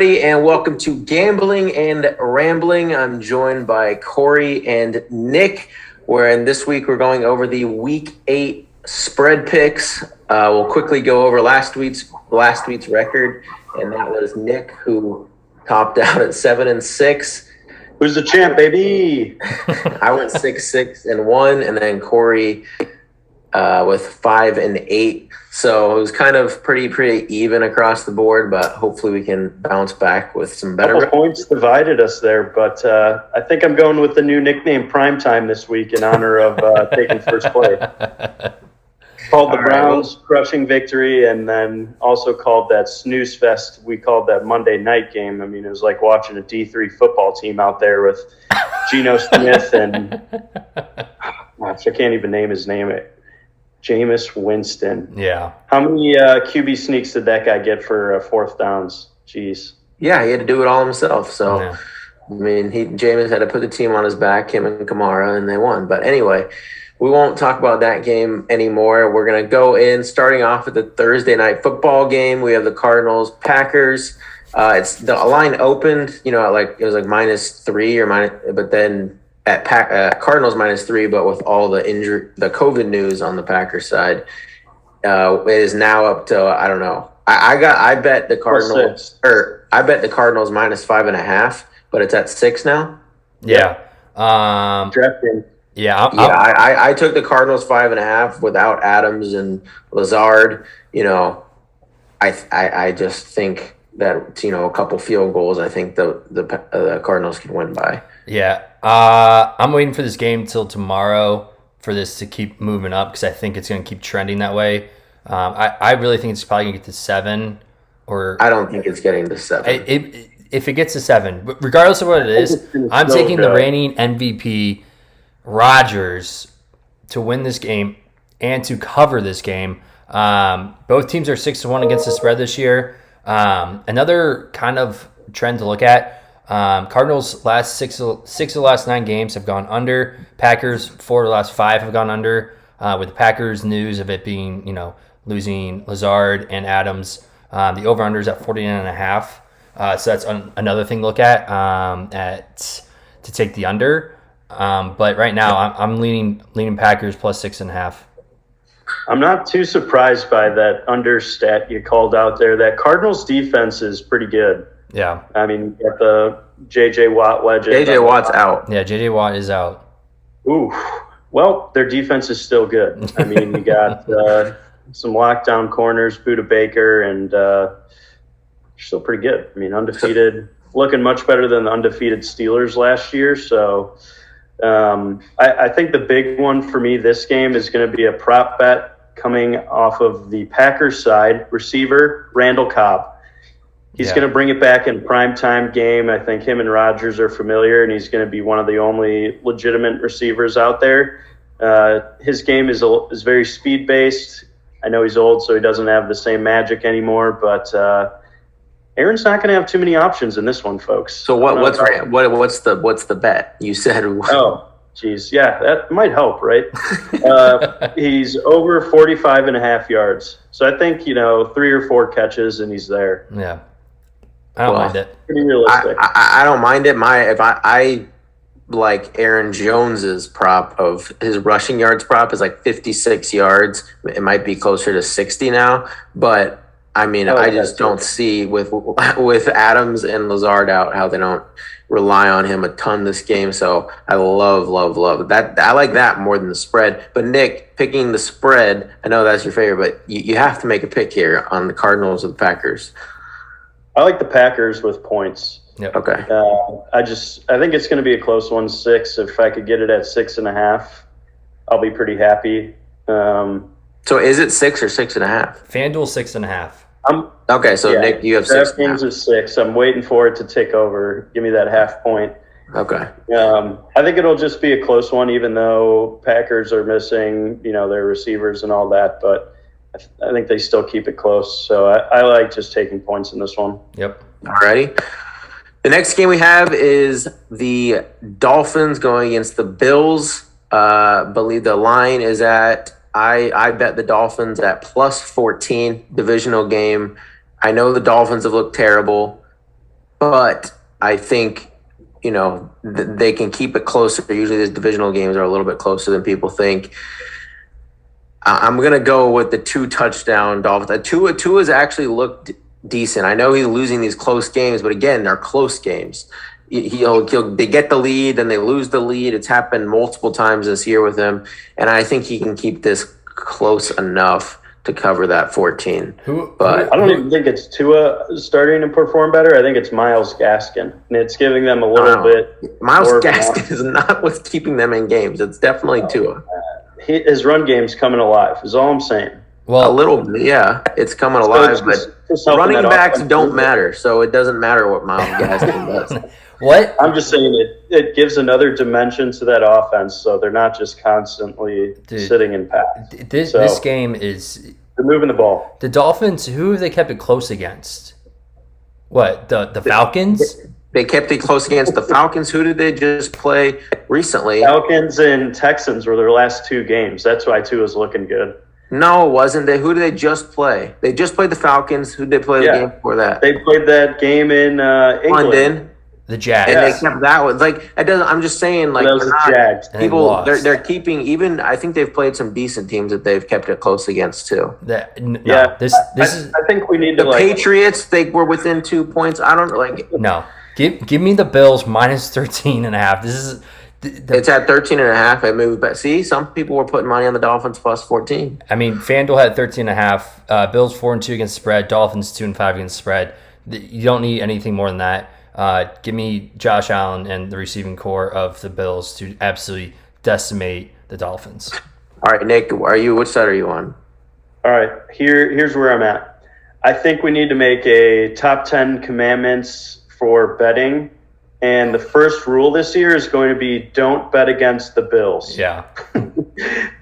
And welcome to Gambling and Rambling. I'm joined by Corey and Nick. This week we're going over the Week 8 spread picks. We'll quickly go over last week's record, and that was Nick, who topped out at 7-6. Who's the champ, baby? I went 6-6-1, and then Corey with 5-8. So it was kind of pretty even across the board, but hopefully we can bounce back with some better points divided us there, but I think I'm going with the new nickname Primetime this week in honor of taking first place. Called the Browns crushing victory, and then also called that snooze fest. We called that Monday night game. I mean, it was like watching a D3 football team out there with Geno Smith and I can't even name his name. Jameis Winston. Yeah. How many QB sneaks did that guy get for fourth downs? Jeez. Yeah, he had to do it all himself. So, yeah. I mean, Jameis had to put the team on his back, him and Kamara, and they won. But anyway, we won't talk about that game anymore. We're going to go in, starting off with the Thursday night football game. We have the Cardinals, Packers. It's the line opened, it was like -3 but then at Cardinals -3, but with all the COVID news on the Packers side, it is now up to, I don't know. I bet the Cardinals, -5.5, but it's at 6 now. Yeah. Drafting. Yeah. I took the Cardinals 5.5 without Adams and Lazard. I just think that, a couple field goals, I think the Cardinals can win by. Yeah. I'm waiting for this game till tomorrow for this to keep moving up because I think it's going to keep trending that way. I really think it's probably going to get to 7. I don't think it's getting to 7. If it gets to 7, but regardless of what it is, I'm taking the reigning MVP Rodgers to win this game and to cover this game. Both teams are 6-1 against the spread this year. Another kind of trend to look at. Cardinals last six of the last 9 games have gone under. Packers 4 of the last 5 have gone under. With the Packers news of it being, losing Lazard and Adams, the over/under is at 49.5. So that's another thing to look at to take the under. But right now I'm leaning Packers plus 6.5. I'm not too surprised by that under stat you called out there. That Cardinals defense is pretty good. Yeah. I mean, you got the J.J. Watt legend. J.J. Watt's out. Yeah, J.J. Watt is out. Ooh. Well, their defense is still good. I mean, you got some lockdown corners, Buda Baker, and still pretty good. I mean, undefeated, looking much better than the undefeated Steelers last year. So I think the big one for me this game is going to be a prop bet coming off of the Packers side, receiver Randall Cobb. He's going to bring it back in primetime game. I think him and Rodgers are familiar, and he's going to be one of the only legitimate receivers out there. His game is very speed-based. I know he's old, so he doesn't have the same magic anymore, but Aaron's not going to have too many options in this one, folks. So what's the bet? You said. Oh, geez. Yeah, that might help, right? He's over 45.5 yards. So I think, 3 or 4 catches, and he's there. Yeah. I don't mind it. Pretty realistic. I don't mind it. I like Aaron Jones's prop of his rushing yards prop is like 56 yards. It might be closer to 60 now, but I mean, I just don't see with Adams and Lazard out how they don't rely on him a ton this game. So I love that. I like that more than the spread. But Nick, picking the spread, I know that's your favorite, but you have to make a pick here on the Cardinals or the Packers. I like the Packers with points. Yep. Okay. I think it's going to be a close 1-6. If I could get it at 6.5, I'll be pretty happy. So is it 6 or 6.5? FanDuel 6.5. Okay, so Nick, you have 6.5. DraftKings is 6. I'm waiting for it to tick over. Give me that half point. Okay. I think it'll just be a close one, even though Packers are missing, their receivers and all that. But I think they still keep it close. So I like just taking points in this one. Yep. Alrighty. The next game we have is the Dolphins going against the Bills. Believe the line is at, I bet the Dolphins at plus 14, divisional game. I know the Dolphins have looked terrible. but I think, they can keep it closer. Usually these divisional games are a little bit closer than people think. I'm going to go with the 2-touchdown Dolphins. Tua has actually looked decent. I know he's losing these close games, but again, they're close games. They get the lead, then they lose the lead. It's happened multiple times this year with him, and I think he can keep this close enough to cover that 14. But I don't even think it's Tua starting to perform better. I think it's Myles Gaskin, and it's giving them a little bit. Myles Gaskin is not what's keeping them in games. It's definitely Tua. His run game's coming alive, is all I'm saying. Well, a little, yeah, it's coming alive, but running backs don't matter, so it doesn't matter what Myles Gaskin does. What? I'm just saying it gives another dimension to that offense, so they're not just constantly sitting in pat. This game is... They're moving the ball. The Dolphins, who have they kept it close against? What, the Falcons? They kept it close against the Falcons. Who did they just play recently? Falcons and Texans were their last 2 games. That's why Tua's looking good. No, it wasn't. Who did they just play? They just played the Falcons. Who did they play the game before that? They played that game in England. London. The Jags. And they kept that one. Like, it doesn't. I'm just saying, like, that was the Jags. People, they're keeping, even, I think they've played some decent teams that they've kept it close against, too. This is. I think we need to, the Patriots, they were within 2 points. I don't, like. No. Give me the Bills minus 13.5. This is. It's at 13.5. It moved back. See, some people were putting money on the Dolphins plus 14. I mean, FanDuel had 13.5. Bills 4-2 against the spread. Dolphins 2-5 against the spread. You don't need anything more than that. Give me Josh Allen and the receiving core of the Bills to absolutely decimate the Dolphins. All right, Nick, which side are you on? All right, here's where I'm at. I think we need to make a top 10 commandments for betting. And the first rule this year is going to be don't bet against the Bills. Yeah.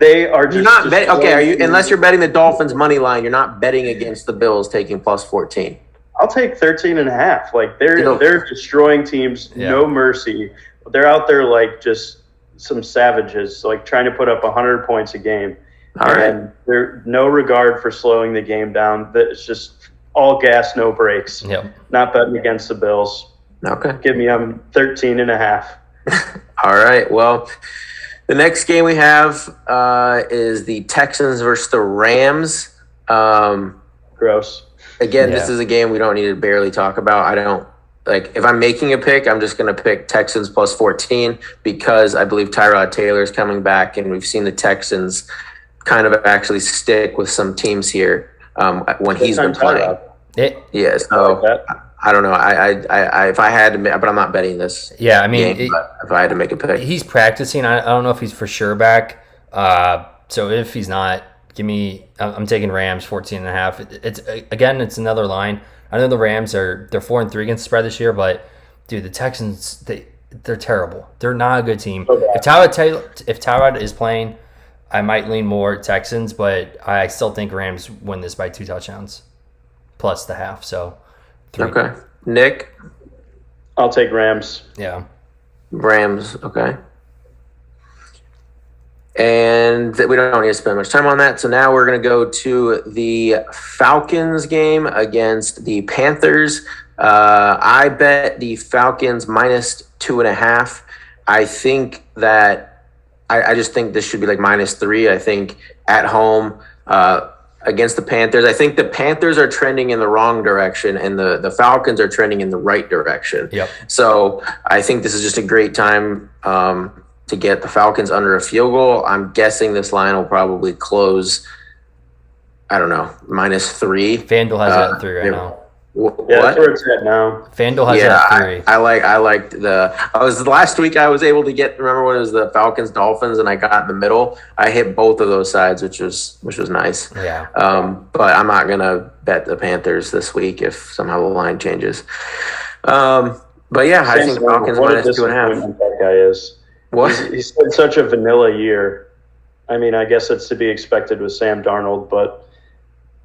They are just... You're not betting, okay, unless you're betting the Dolphins money line, you're not betting against the Bills taking plus 14. I'll take 13.5. Like, they're destroying teams, no mercy. They're out there like just some savages, like trying to put up 100 points a game. And there's no regard for slowing the game down. It's just all gas, no brakes. Yep. Not betting against the Bills. Okay. Give me 13.5. All right. Well, the next game we have is the Texans versus the Rams. Gross. Again, This is a game we don't need to barely talk about. If I'm making a pick, I'm just going to pick Texans plus 14 because I believe Tyrod Taylor is coming back, and we've seen the Texans kind of actually stick with some teams here when he's been playing. I don't know. I if I had to, but I'm not betting this. Yeah, I mean, if I had to make a pick, he's practicing. I don't know if he's for sure back. So if he's not, I'm taking Rams 14.5. It's another line. I know the Rams they're 4-3 against the spread this year, but dude, the Texans they're terrible. They're not a good team. Okay. If Tyrod is playing, I might lean more Texans, but I still think Rams win this by 2 touchdowns plus the half. So 3. Okay, Nick, I'll take Rams. Yeah, Rams. Okay. And we don't need to spend much time on that. So now we're going to go to the Falcons game against the Panthers. I bet the Falcons minus 2.5. I think that I just think this should be like minus 3. I think at home against the Panthers. I think the Panthers are trending in the wrong direction and the Falcons are trending in the right direction. Yep. So I think this is just a great time to get the Falcons under a field goal. I'm guessing this line will probably close, I don't know, minus 3. FanDuel has it at 3 right now. Yeah, that's where it's at now. FanDuel has it at 3. I liked last week I was able to get, remember when it was the Falcons Dolphins and I got in the middle. I hit both of those sides, which was nice. Yeah. But I'm not gonna bet the Panthers this week if somehow the line changes. But yeah, I think Falcons minus 2.5. That guy is. What? He's had such a vanilla year. I mean, I guess it's to be expected with Sam Darnold, but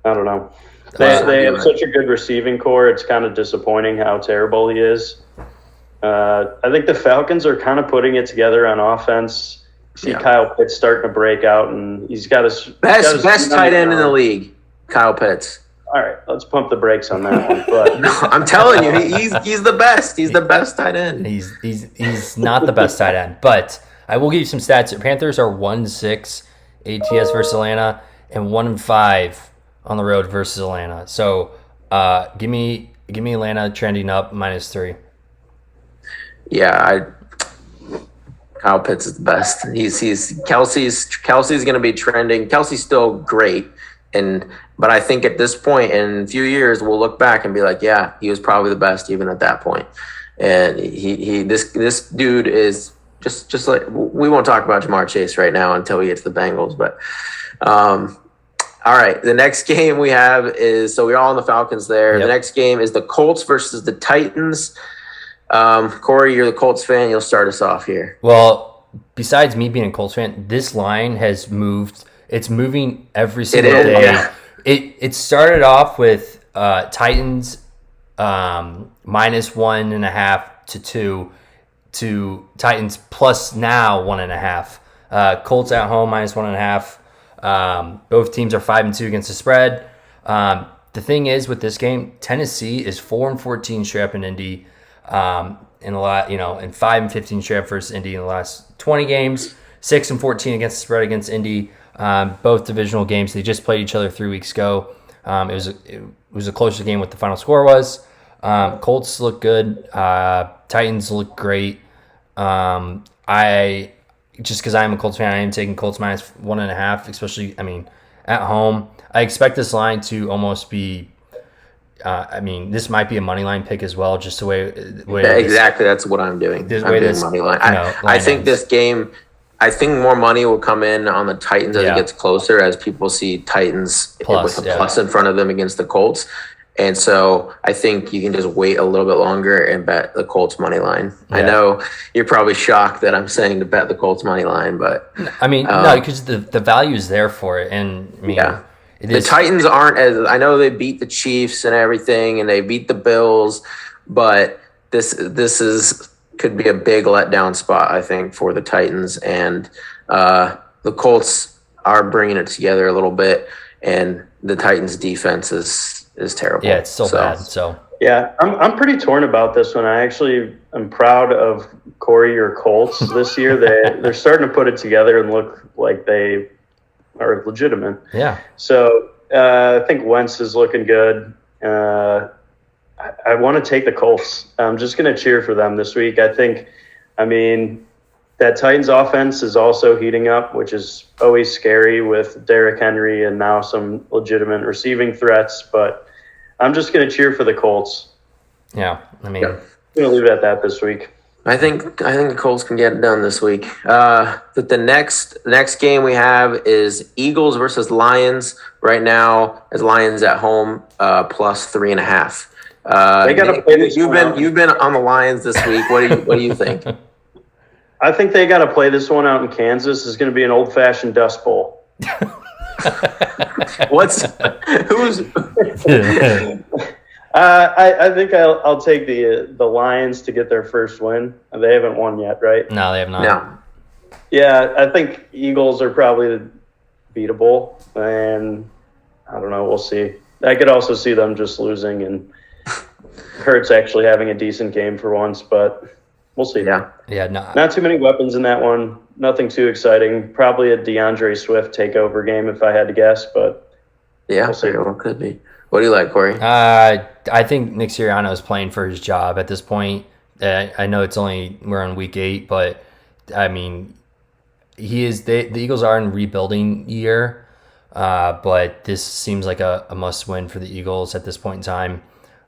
I don't know. They have such a good receiving core. It's kind of disappointing how terrible he is. I think the Falcons are kind of putting it together on offense. See Kyle Pitts starting to break out, and he's got his best tight end in the league, Kyle Pitts. all right, let's pump the brakes on that one. But No, I'm telling you, he's the best. He's the best tight end. He's not the best tight end, but I will give you some stats. Panthers are 1-6 ATS versus Atlanta and 1-5 on the road versus Atlanta. So give me Atlanta trending up -3. Yeah, Kyle Pitts is the best. Kelsey's going to be trending. Kelsey's still great, but I think at this point in a few years we'll look back and be like, yeah, he was probably the best even at that point. And this dude is just like, we won't talk about Jamar Chase right now until we get to the Bengals, but all right, the next game we have is, so we're all on the Falcons there. Yep. The next game is the Colts versus the Titans. Corey, you're the Colts fan. You'll start us off here. Well, besides me being a Colts fan, this line has moved. It's moving every single day. Yeah. It started off with Titans -1.5 to 2 to Titans plus now 1.5. Colts at home -1.5. Both teams are 5-2 against the spread. The thing is with this game, Tennessee is 4-14 straight up in Indy. In a lot, and 5-15 straight up versus Indy in the last 20 games. 6-14 against the spread against Indy. Both divisional games. They just played each other 3 weeks ago. It was a closer game what the final score was. Colts look good. Titans look great. Just because I'm a Colts fan, I am taking Colts -1.5, especially, at home. I expect this line to almost be, this might be a money line pick as well, just the way exactly, that's what I'm doing. I'm doing money line. I think this game, I think more money will come in on the Titans as it gets closer, as people see Titans with a plus in front of them against the Colts. And so I think you can just wait a little bit longer and bet the Colts money line. Yeah. I know you're probably shocked that I'm saying to bet the Colts money line, but no, because the value is there for it. And the Titans aren't as, I know they beat the Chiefs and everything, and they beat the Bills, but this could be a big letdown spot, I think, for the Titans. And the Colts are bringing it together a little bit, and the Titans' defense is terrible. Yeah, it's still bad. So yeah, I'm pretty torn about this one. I actually am proud of Corey, your Colts this year. They're starting to put it together and look like they are legitimate. Yeah. So I think Wentz is looking good. I want to take the Colts. I'm just going to cheer for them this week. That Titans offense is also heating up, which is always scary with Derrick Henry and now some legitimate receiving threats. But I'm just going to cheer for the Colts. Yeah, I'm going to leave it at that this week. I think the Colts can get it done this week. But the next game we have is Eagles versus Lions. Right now, as Lions at home, plus 3.5. They got to play this. You've been on the Lions this week. What do you think? I think they got to play this one out in Kansas. It's going to be an old-fashioned Dust Bowl. Who's? I think I'll take the Lions to get their first win. They haven't won yet, right? No, they have not. No. Yeah, I think Eagles are probably beatable, and I don't know. We'll see. I could also see them just losing and Hurts actually having a decent game for once, but we'll see. Yeah, not too many weapons in that one. Nothing too exciting. Probably a DeAndre Swift takeover game if I had to guess, but yeah, we'll see. It could be. What do you like, Corey? I think Nick Sirianno is playing for his job at this point. I know we're on week 8, but he is. The Eagles are in rebuilding year, but this seems like a must win for the Eagles at this point in time.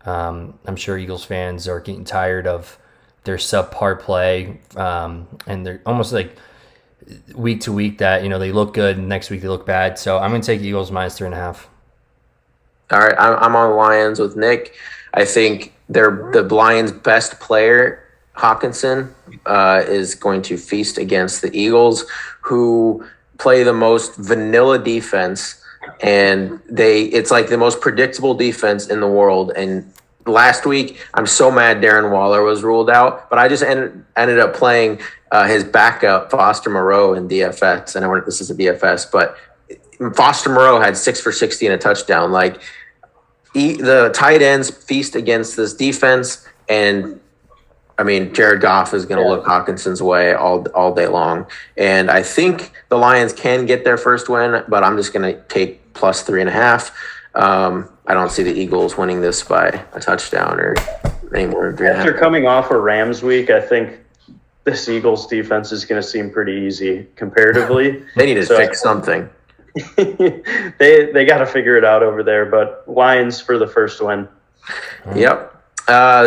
I'm sure Eagles fans are getting tired of their subpar play, and they're almost like week to week that they look good and next week they look bad. So I'm going to take Eagles -3.5. All right, I'm on the Lions with Nick. I think the Lions' best player, Hawkinson, is going to feast against the Eagles, who play the most vanilla defense, and it's like the most predictable defense in the world. And last week, I'm so mad Darren Waller was ruled out, but I just ended up playing his backup, Foster Moreau, in DFS. And I wonder if this is a DFS, but Foster Moreau had 6 for 60 and a touchdown. Like, the tight ends feast against this defense, and I mean, Jared Goff is going to look Hawkinson's way all day long. And I think the Lions can get their first win, but I'm just going to take plus 3.5. I don't see the Eagles winning this by a touchdown or any more than 3.5. After coming off a Rams week, I think this Eagles defense is going to seem pretty easy comparatively. They need to fix something. they got to figure it out over there, but Lions for the first win. Yep.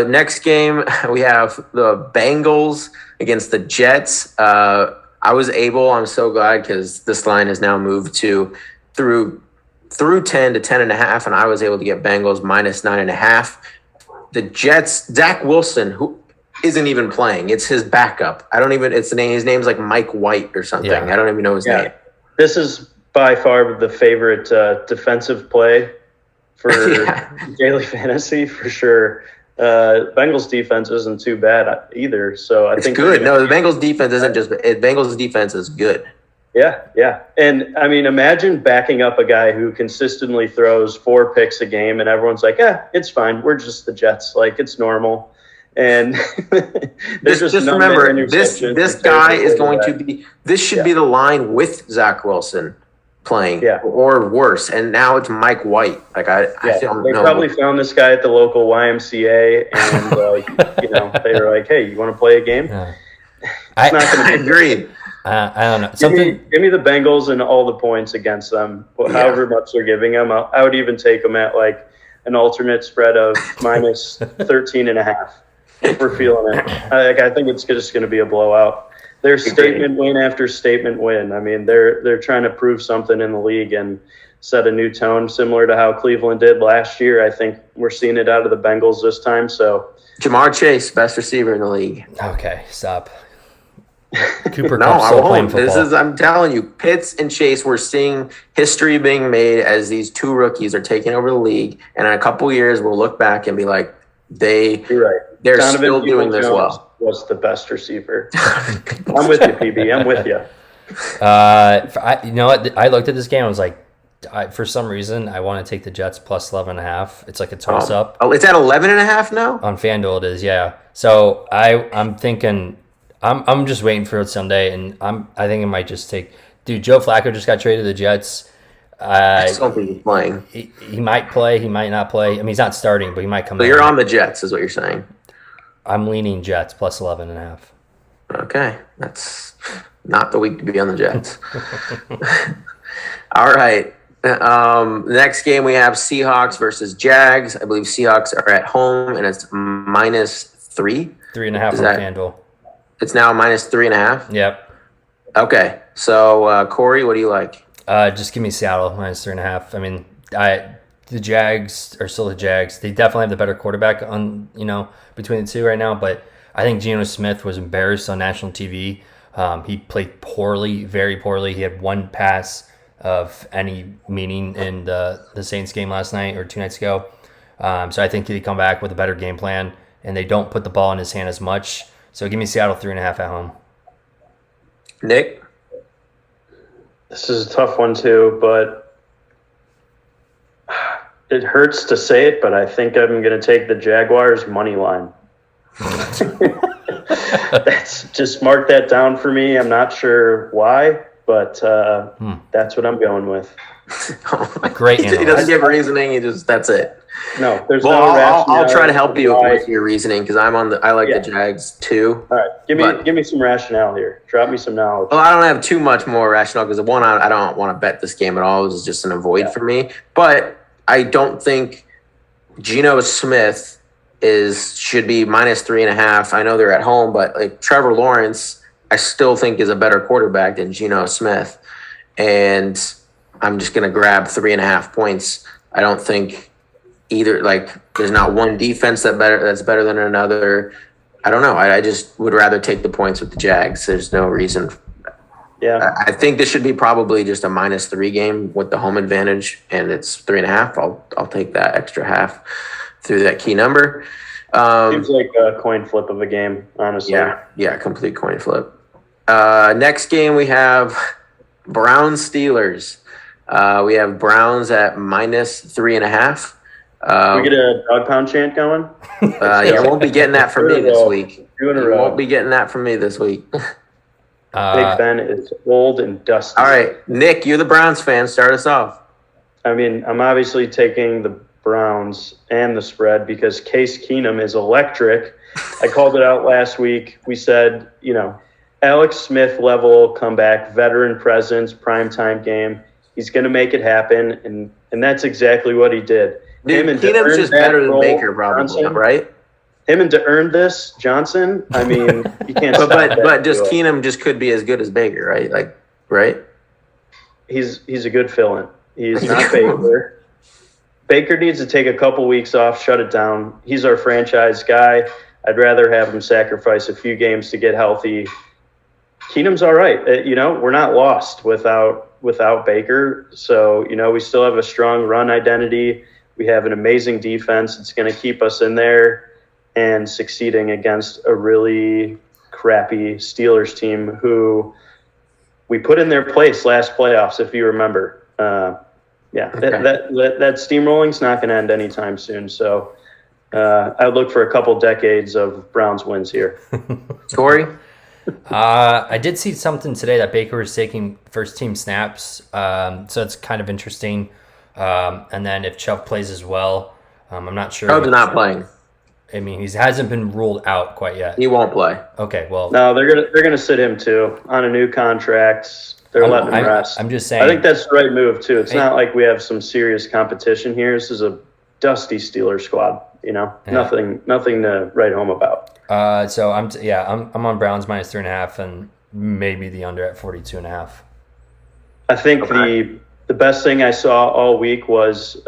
Next game, we have the Bengals against the Jets. I'm so glad because this line has now moved to through 10 to 10.5, and I was able to get Bengals minus 9.5. The Jets, Zach Wilson, who isn't even playing. It's his backup. His name's like Mike White or something. Yeah. I don't even know his name. This is by far the favorite defensive play for daily fantasy for sure. Bengals defense isn't too bad either, so I think it's good. No, the Bengals defense isn't just. Bengals defense is good. Yeah, and I mean, imagine backing up a guy who consistently throws 4 picks a game, and everyone's like, it's fine. We're just the Jets, like it's normal. And just remember, this guy is going to be. This should be the line with Zach Wilson playing, or worse. And now it's Mike White. Like I don't know. They probably found this guy at the local YMCA, and they were like, "Hey, you want to play a game?" Yeah. It's not going to be agreed. I don't know. Give me the Bengals and all the points against them, however much they're giving them. I would even take them at like an alternate spread of minus 13.5 if we're feeling it. I think it's just going to be a blowout. They're statement win after statement win. I mean, they're trying to prove something in the league and set a new tone, similar to how Cleveland did last year. I think we're seeing it out of the Bengals this time. So, Jamar Chase, best receiver in the league. Okay, stop. Cooper No, Kupp's I still playing won't. football. I'm telling you, Pitts and Chase, we're seeing history being made as these two rookies are taking over the league, and in a couple years, we'll look back and be like, they're Donovan still doing this well. Was the best receiver. I'm with you, PB. I'm with you. You know what? I looked at this game. I was like, for some reason, I want to take the Jets plus 11.5. It's like a toss up. Oh, it's at 11.5 now? On FanDuel, it is, yeah. So I'm thinking, I'm just waiting for it Sunday, and I think it might just take. Dude, Joe Flacco just got traded to the Jets. I don't think he's playing. He might play. He might not play. I mean, he's not starting, but he might come. So you're on the Jets, is what you're saying? I'm leaning Jets plus 11.5. Okay, that's not the week to be on the Jets. All right. Next game we have Seahawks versus Jags. I believe Seahawks are at home, and it's minus 3. 3.5 on FanDuel. It's now minus 3.5. Yep. Okay. So Corey, what do you like? Just give me Seattle minus 3.5. I mean, the Jags are still the Jags. They definitely have the better quarterback on between the two right now. But I think Geno Smith was embarrassed on national TV. He played poorly, very poorly. He had one pass of any meaning in the Saints game last night or 2 nights ago. So I think he'd come back with a better game plan, and they don't put the ball in his hand as much. So give me Seattle 3.5 at home. Nick? This is a tough one too, but it hurts to say it, but I think I'm going to take the Jaguars money line. That's just mark that down for me. I'm not sure why, but that's what I'm going with. Great. He doesn't give reasoning. That's it. No, there's well, no I'll try to help you with your reasoning because I like the Jags too. All right, give me some rationale here. Drop me some knowledge. Well, I don't have too much more rationale because one, I don't want to bet this game at all. It was just an avoid for me. But I don't think Geno Smith should be minus 3.5. I know they're at home, but like Trevor Lawrence, I still think is a better quarterback than Geno Smith, and I'm just going to grab 3.5 points. I don't think either, there's not one defense that's better than another. I don't know. I just would rather take the points with the Jags. There's no reason. Yeah. I think this should be probably just a minus 3 game with the home advantage, and it's 3.5. I'll take that extra half through that key number. Seems like a coin flip of a game, honestly. Yeah, complete coin flip. Next game we have Browns Steelers. We have Browns at minus 3.5. we get a dog pound chant going? You won't be getting that from me this week. You won't be getting that from me this week. Big Ben is old and dusty. All right, Nick, you're the Browns fan. Start us off. I mean, I'm obviously taking the Browns and the spread because Case Keenum is electric. I called it out last week. We said, Alex Smith level comeback, veteran presence, primetime game. He's going to make it happen, and that's exactly what he did. Dude, Keenum's just better than Baker, probably, right? Him and to earn this, Johnson, I mean, you can't stop that. But just Keenum just could be as good as Baker, right? Like, right? He's a good fill-in. He's not Baker. Baker needs to take a couple weeks off, shut it down. He's our franchise guy. I'd rather have him sacrifice a few games to get healthy. Keenum's all right. We're not lost without Baker. So, we still have a strong run identity. We have an amazing defense. It's going to keep us in there and succeeding against a really crappy Steelers team who we put in their place last playoffs, if you remember. That steamrolling's not going to end anytime soon. So I look for a couple decades of Browns wins here. Corey? I did see something today that Baker was taking first team snaps. So it's kind of interesting. And then if Chubb plays as well, I'm not sure. Chubb's not playing. I mean, he hasn't been ruled out quite yet. He won't play. Okay, well. No, they're gonna sit him too on a new contract. They're letting him rest. I'm just saying. I think that's the right move too. It's not like we have some serious competition here. This is a dusty Steelers squad. Nothing to write home about. So I'm on Browns minus 3.5 and maybe the under at 42.5. I think the best thing I saw all week was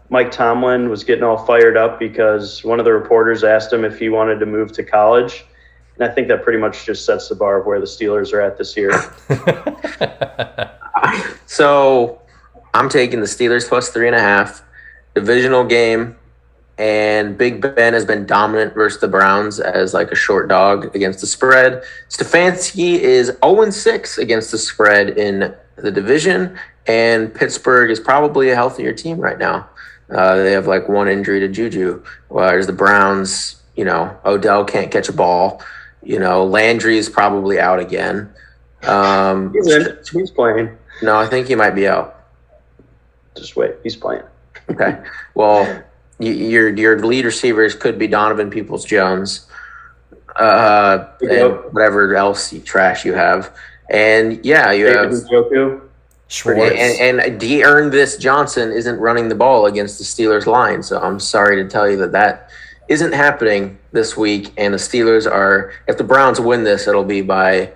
Mike Tomlin was getting all fired up because one of the reporters asked him if he wanted to move to college. And I think that pretty much just sets the bar of where the Steelers are at this year. So I'm taking the Steelers plus 3.5. Divisional game. And Big Ben has been dominant versus the Browns as like a short dog against the spread. Stefanski is 0-6 against the spread in the division. And Pittsburgh is probably a healthier team right now. They have like one injury to Juju, whereas the Browns, Odell can't catch a ball. Landry is probably out again. He's playing. No, I think he might be out. Just wait, he's playing. Okay. Well, your lead receivers could be Donovan Peoples-Jones, and whatever else trash you have, and you have Njoku. Schwartz. And de-earned this Johnson isn't running the ball against the Steelers line. So I'm sorry to tell you that isn't happening this week. And the Steelers are, if the Browns win this, it'll be by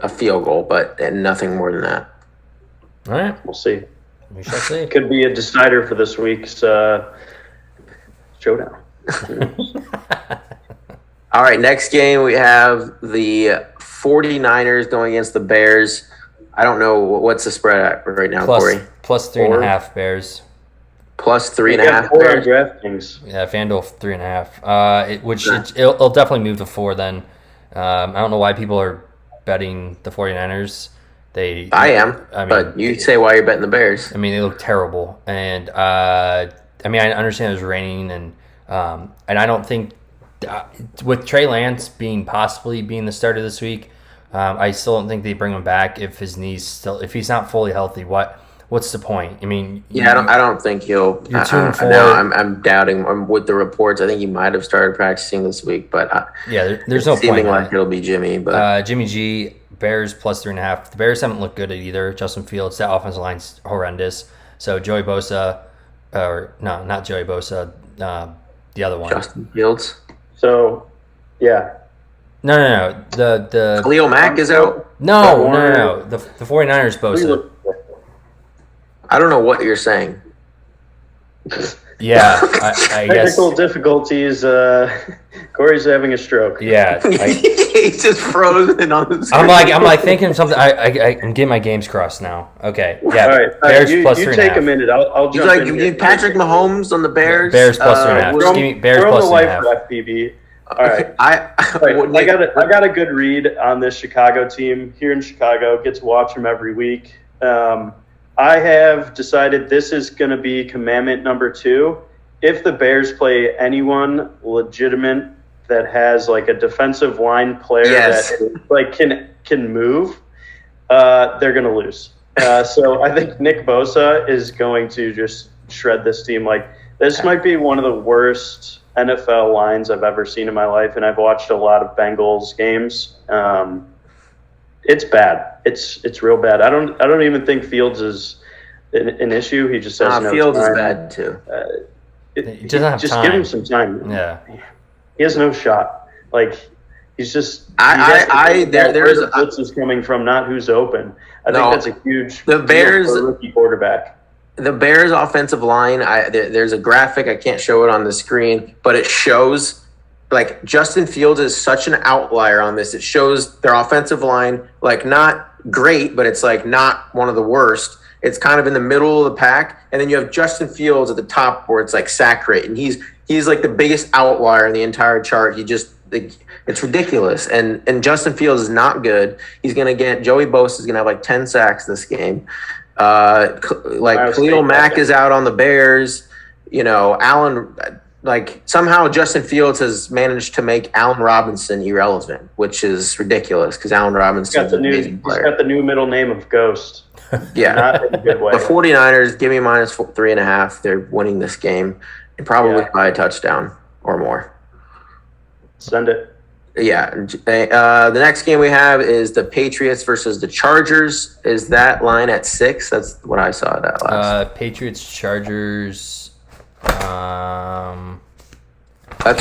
a field goal, and nothing more than that. All right. We'll see. We shall see. Could be a decider for this week's showdown. All right, next game we have the 49ers going against the Bears. I don't know what's the spread at right now, Corey. Plus 3.5 Bears. Plus 3.5 Bears. DraftKings. Yeah, FanDuel 3.5. It'll definitely move to 4 then. I don't know why people are betting the 49ers. I am, but you say why you're betting the Bears. I mean, they look terrible, and I understand it's raining, and I don't think with Trey Lance possibly being the starter this week. I still don't think they bring him back if his knees if he's not fully healthy. What's the point? I mean, I don't think he'll. You're 2-4. Now I'm doubting with the reports. I think he might have started practicing this week, but there's no point. Seeming like it'll be Jimmy, but Jimmy G, Bears plus 3.5. The Bears haven't looked good at either. Justin Fields, that offensive line's horrendous. So Joey Bosa, or no, not Joey Bosa, the other one, Justin Fields. So, yeah. No. The Khalil Mack is out. No. The 49ers Bosa. I don't know what you're saying. Yeah, I guess. Technical difficulties. Corey's having a stroke. Yeah, he's just frozen on the screen. I'm like thinking something. I'm getting my games crossed now. Okay, yeah. All right, Bears plus you 3.5. take a minute. I'll jump like, in. You need Patrick Mahomes on the Bears. Bears plus 3.5. Just give me Bears plus 3.5. PB. All right. I got a good read on this Chicago team here in Chicago. Get to watch them every week. I have decided this is going to be commandment number 2, if the Bears play anyone legitimate that has like a defensive line player that like can move, they're going to lose. So I think Nick Bosa is going to just shred this team. Like, this might be one of the worst NFL lines I've ever seen in my life, and I've watched a lot of Bengals games. It's bad. It's real bad. I don't even think Fields is an issue. He just has no Fields time. is bad too. He doesn't have just time. give him some time. Yeah, he has no shot. Like, he's just. There's the blitz is coming from, not who's open. I think that's a huge. The Bears deal for a rookie quarterback. The Bears' offensive line. There's a graphic. I can't show it on the screen, but it shows. Like, Justin Fields is such an outlier on this. It shows their offensive line, like, not great, but it's like not one of the worst. It's kind of in the middle of the pack. And then you have Justin Fields at the top where it's like sack rate. And he's like the biggest outlier in the entire chart. It's ridiculous. And Justin Fields is not good. He's going to get, Joey Bosa is going to have like 10 sacks this game. Khalil Mack is out on the Bears. Allen, like, somehow Justin Fields has managed to make Allen Robinson irrelevant, which is ridiculous because Allen Robinson is an amazing player. He's got the new middle name of Ghost. Yeah. Not in a good way. The 49ers, give me minus 3.5. They're winning this game, and probably by a touchdown or more. Send it. Yeah. The next game we have is the Patriots versus the Chargers. Is that line at 6? That's what I saw that last. Patriots, Chargers. That's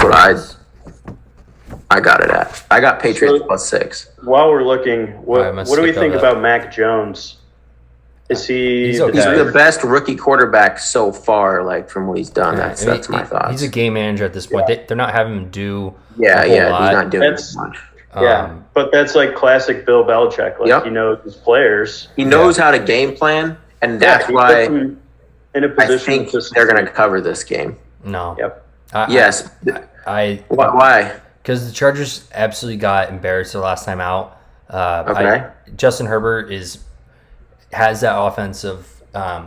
what I got it at. I got Patriots plus 6. While we're looking, what do we think about Mac Jones? Is He's the best rookie quarterback so far, like, from what he's done. That's my thoughts. He's a game manager at this point. Yeah. They're not having him do he's not doing much. But that's like classic Bill Belichick. Like, he knows his players. He knows how to game plan, and that's why in a position I think they're going to cover this game. No. Yep. Yes. Why? Because the Chargers absolutely got embarrassed their last time out. Justin Herbert has that offensive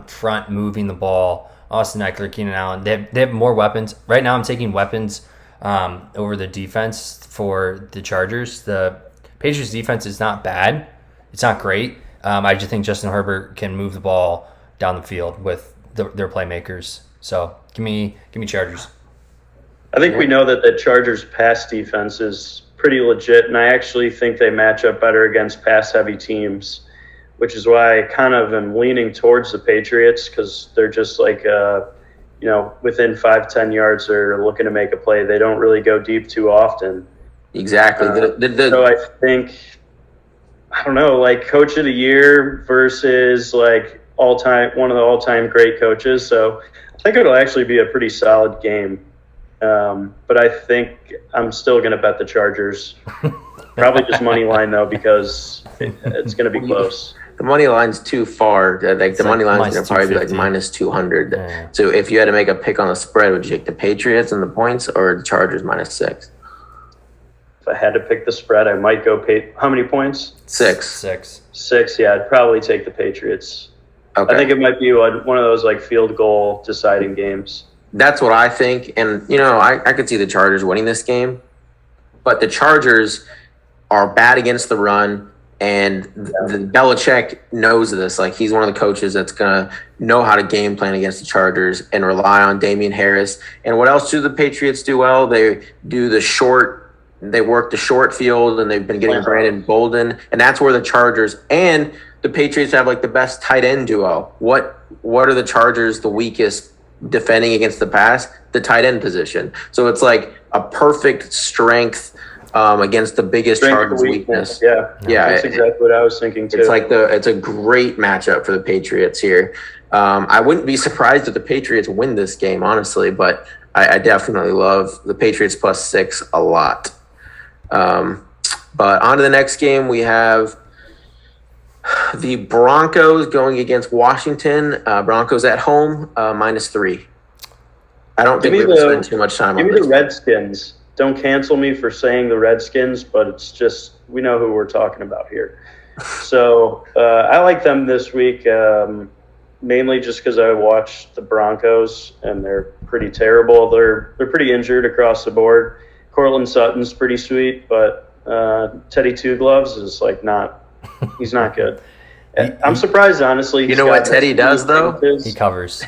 front moving the ball. Austin Eckler, Keenan Allen. They have more weapons. Right now I'm taking weapons over the defense for the Chargers. The Patriots defense is not bad. It's not great. I just think Justin Herbert can move the ball down the field with their playmakers. So give me Chargers. I think we know that the Chargers' pass defense is pretty legit, and I actually think they match up better against pass-heavy teams, which is why I kind of am leaning towards the Patriots because they're just like, within 5-10 yards they're looking to make a play. They don't really go deep too often. Exactly. So I think, I don't know, like coach of the year versus like one of the all-time great coaches. So I think it'll actually be a pretty solid game. But I think I'm still going to bet the Chargers. Probably just money line though, because it's going to be close. The money line's too far. Like the money line's going to probably be like minus 200. Yeah. So if you had to make a pick on the spread, would you take the Patriots and the points or the Chargers minus 6? If I had to pick the spread, I might go how many points? 6. 6, yeah. I'd probably take the Patriots. Okay. I think it might be one of those like field goal deciding games. That's what I think. And, I could see the Chargers winning this game. But the Chargers are bad against the run. And the Belichick knows this. Like, he's one of the coaches that's going to know how to game plan against the Chargers and rely on Damian Harris. And what else do the Patriots do well? They do they work the short field, and they've been getting Brandon Bolden. And that's where the Chargers and the Patriots have, like, the best tight end duo. What are the Chargers the weakest defending against the pass? The tight end position. So it's like a perfect strength against the biggest Chargers weakness. Yeah, that's exactly what I was thinking too. It's a great matchup for the Patriots here. I wouldn't be surprised if the Patriots win this game, honestly, but I definitely love the Patriots plus 6 a lot. But on to the next game, we have the Broncos going against Washington. Broncos at home, minus 3. I don't think we're going to spend too much time on this. Give me the Redskins. Don't cancel me for saying the Redskins, but it's just we know who we're talking about here. So I like them this week. mainly just because I watched the Broncos and they're pretty terrible. They're pretty injured across the board. Cortland Sutton's pretty sweet, but Teddy Two Gloves is like he's not good. I'm surprised, honestly. You know what Teddy does, though? He covers.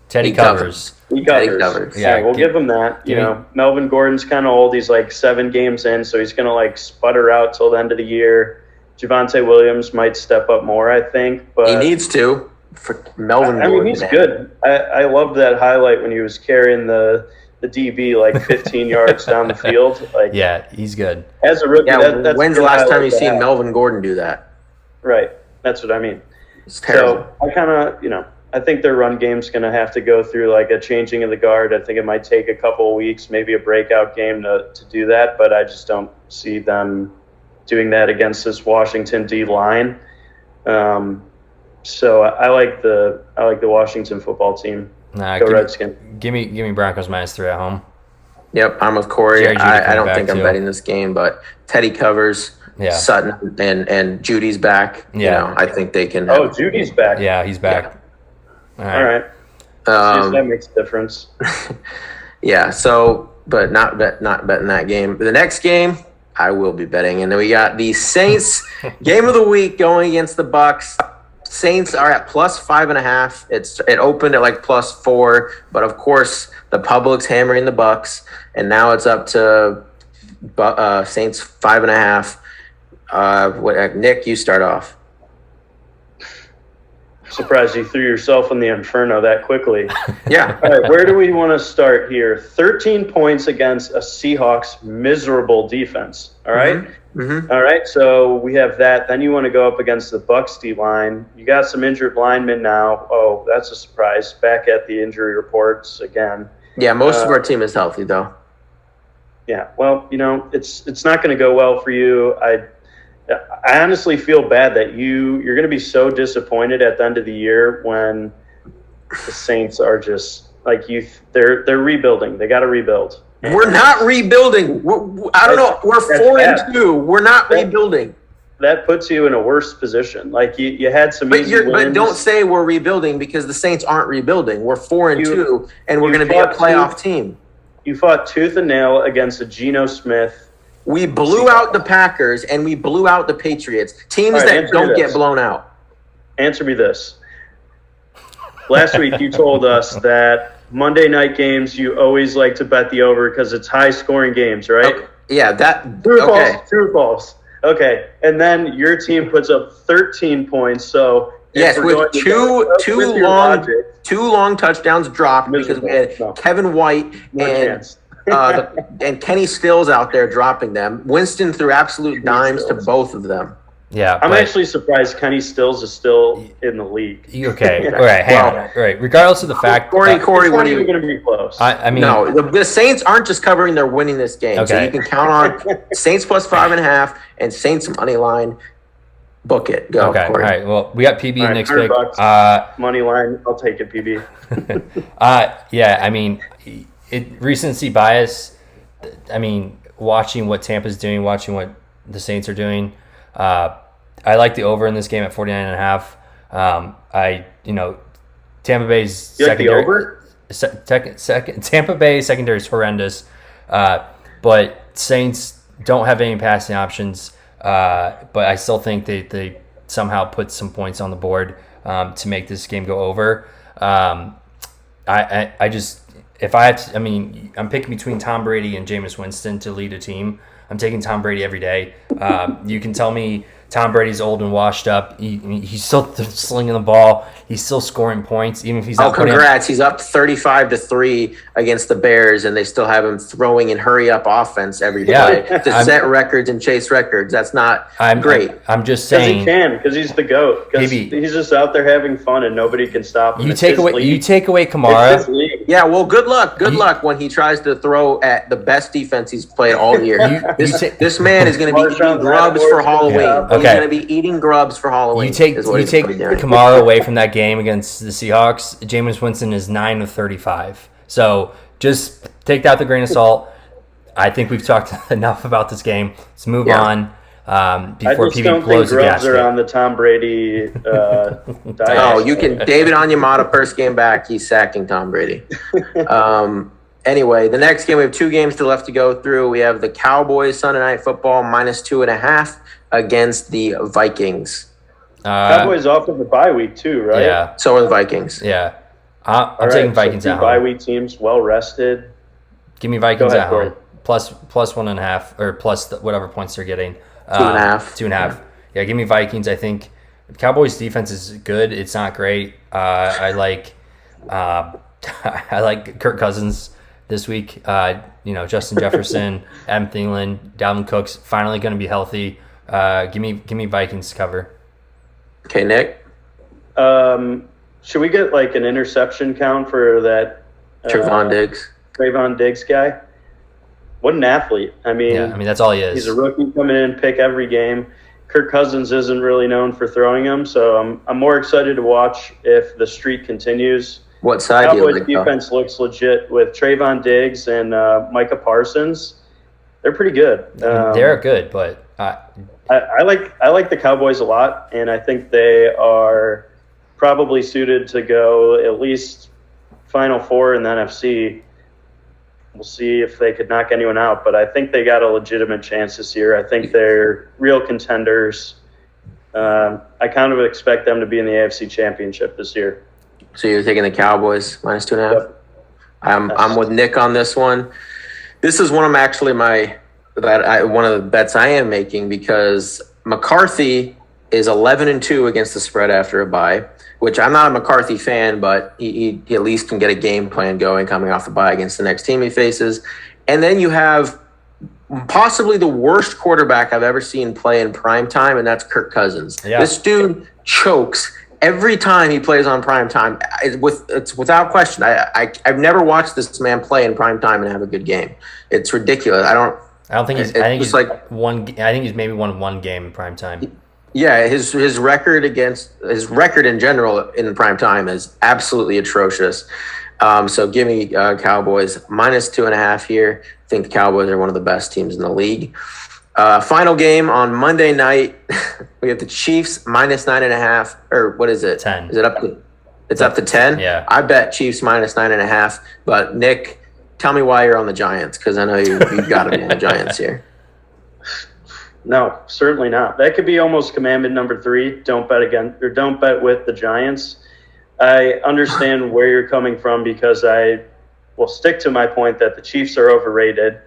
Teddy covers. He covers. Yeah, we'll give him that. You know, Melvin Gordon's kind of old. He's like 7 games in, so he's going to like sputter out till the end of the year. Javonte Williams might step up more, I think. But he needs to. For Melvin Gordon. I mean, he's good. I loved that highlight when he was carrying the DB like 15 yards down the field. Like, yeah, he's good. As a rookie, that's when's the last time you've seen Melvin Gordon do that? Right. That's what I mean. It's terrible. So I kind of, I think their run game's going to have to go through like a changing of the guard. I think it might take a couple of weeks, maybe a breakout game to do that, but I just don't see them doing that against this Washington D line. So I like the Washington football team. Go Redskins. Give me Broncos -3 at home. Yep, I'm with Corey. I don't think I'm betting this game, but Teddy covers. Yeah. Sutton and Judy's back. Yeah, I think they can. Judy's back. Yeah, he's back. Yeah. All right. See if that makes a difference. Yeah. So, but not betting that game. But the next game, I will be betting, and then we got the Saints game of the week going against the Bucs. Saints are at +5.5. It opened at like +4, but of course the public's hammering the Bucs, and now it's up to Saints 5.5. Nick, you start off. Surprised you threw yourself in the inferno that quickly. Yeah. All right, where do we want to start here? 13 points against a Seahawks miserable defense. All right? Mm-hmm. All right, so we have that. Then you want to go up against the Bucs D-line. You got some injured linemen now. Oh, that's a surprise. Back at the injury reports again. Yeah, most of our team is healthy, though. Yeah, well, it's not going to go well for you. I honestly feel bad that you're going to be so disappointed at the end of the year when the Saints are just like they're rebuilding. They got to rebuild. We're not rebuilding. I don't know. We're 4-2. We're not rebuilding. That puts you in a worse position. Like you had some easy wins. But don't say we're rebuilding because the Saints aren't rebuilding. We're 4-2, and we're going to be a playoff team. You fought tooth and nail against a Geno Smith. We blew out the Packers, and we blew out the Patriots. Teams that don't get blown out. Answer me this. Last week you told us that Monday night games you always like to bet the over because it's high-scoring games, right? Okay. Yeah, True or false? Okay, and then your team puts up 13 points, so... Yes, with two long touchdowns dropped because we had Kevin White and Kenny Stills out there dropping them. Winston threw absolute dimes to both of them. Yeah, I'm actually surprised Kenny Stills is still in the league. Okay, all right, hang on. All right, regardless of the fact, Corey, it's not even going to be close. I mean, no, the Saints aren't just covering; they're winning this game. Okay. So you can count on Saints +5.5 and Saints money line. Book it. Go. Okay. Corey. All right. Well, we got PB right, next pick. Money line. I'll take it, PB. Yeah. I mean, recency bias. I mean, watching what Tampa's doing, watching what the Saints are doing. I like the over in this game at 49.5. Tampa Bay's secondary. Tampa Bay secondary is horrendous, but Saints don't have any passing options. But I still think they somehow put some points on the board to make this game go over. I just if I have to, I'm picking between Tom Brady and Jameis Winston to lead a team. I'm taking Tom Brady every day. You can tell me Tom Brady's old and washed up. He's still slinging the ball. He's still scoring points, even if he's not. Congrats! He's up 35-3 against the Bears, and they still have him throwing in hurry-up offense every play to set records and chase records. That's not great. I'm just saying because he's the GOAT. Because he's just out there having fun, and nobody can stop him. You take away Kamara. Yeah, well, good luck when he tries to throw at the best defense he's played all year. This man is going to be eating grubs for Halloween. Yeah. Okay. He's going to be eating grubs for Halloween. You take Kamara away from that game against the Seahawks. Jameis Winston is 9 of 35. So just take that with a grain of salt. I think we've talked enough about this game. Let's move on. before just PB don't blows think the gas. Grubbs are on the Tom Brady diet. Oh, you can David Onyemata first game back. He's sacking Tom Brady. Anyway, the next game, we have 2 games still left to go through. We have the Cowboys Sunday Night Football -2.5 against the Vikings. Cowboys off of the bye week too, right? Yeah. So are the Vikings. Yeah. I'm taking Vikings so at home. bye week teams, well rested. Give me Vikings ahead, at home. Corey. Plus 1.5 or plus whatever points they're getting. 2.5. 2.5. Yeah, give me Vikings. I think Cowboys defense is good. It's not great. I like Kirk Cousins this week. Justin Jefferson, Adam Thielen, Dalvin Cook's finally going to be healthy. Give me Vikings cover. Okay, Nick. Should we get like an interception count for that Trevon Diggs guy? What an athlete. I mean, that's all he is. He's a rookie coming in, pick every game. Kirk Cousins isn't really known for throwing them, so I'm more excited to watch if the streak continues. What side do you Cowboys like? defense looks legit with Trevon Diggs and Micah Parsons. They're pretty good. They're good, but I like the Cowboys a lot, and I think they are probably suited to go at least Final Four in the NFC. We'll see if they could knock anyone out, but I think they got a legitimate chance this year. I think they're real contenders. I kind of expect them to be in the AFC Championship this year. So you're taking the Cowboys -2.5? Yep. I'm with Nick on this one. This is one of one of the bets I am making because McCarthy is 11-2 against the spread after a bye, which I'm not a McCarthy fan, but he at least can get a game plan going coming off the bye against the next team he faces. And then you have possibly the worst quarterback I've ever seen play in prime time, and that's Kirk Cousins. Yeah. This dude chokes every time he plays on prime time. It's without question. I've never watched this man play in prime time and have a good game. It's ridiculous. I don't think he's. I think he's maybe won one game in prime time. Yeah, his record in general in prime time is absolutely atrocious. So give me Cowboys -2.5 here. I think the Cowboys are one of the best teams in the league. Final game on Monday night, we have the Chiefs -9.5, or what is it? 10. Is it up to? It's up to 10. Yeah. I bet Chiefs -9.5. But Nick, tell me why you're on the Giants, because I know you've got to be on the Giants here. No, certainly not. That could be almost commandment number 3. Don't bet with the Giants. I understand where you're coming from because I will stick to my point that the Chiefs are overrated.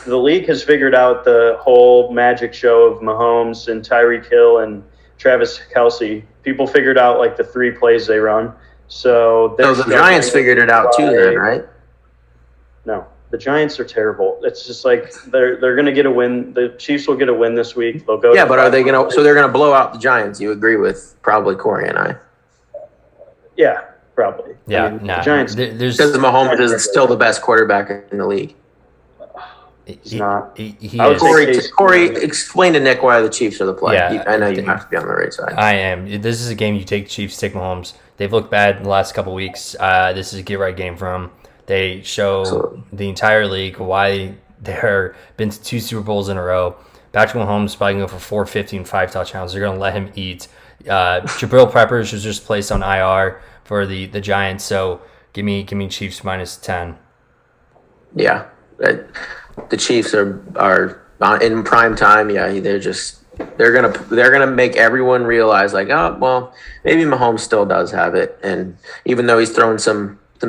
The league has figured out the whole magic show of Mahomes and Tyreek Hill and Travis Kelce. People figured out like the 3 plays they run. So the Giants figured it out too then, right? No. The Giants are terrible. It's just like they're going to get a win. The Chiefs will get a win this week. They'll go. Yeah, but are they going to? So they're going to blow out the Giants. You agree with probably Corey and I? Yeah, probably. Yeah, the Giants. Because Mahomes is still the best quarterback in the league. He's not. He is. Corey, explain to Nick why the Chiefs are the play. Yeah, I know you have to be on the right side. I am. This is a game you take Chiefs, take Mahomes. They've looked bad in the last couple of weeks. This is a get-right game for them. They show the entire league why they've been to 2 Super Bowls in a row. Patrick Mahomes is probably going to go for 450 and 5 touchdowns. They're going to let him eat. Jabril Peppers was just placed on IR for the Giants. So give me Chiefs -10. Yeah, the Chiefs are in prime time. Yeah, they're gonna make everyone realize like, oh well, maybe Mahomes still does have it, and even though he's thrown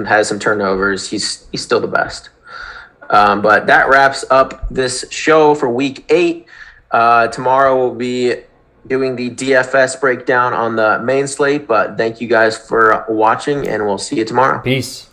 has some turnovers, he's still the best. But that wraps up this show for week 8. Tomorrow we'll be doing the DFS breakdown on the main slate, but thank you guys for watching, and we'll see you tomorrow. Peace.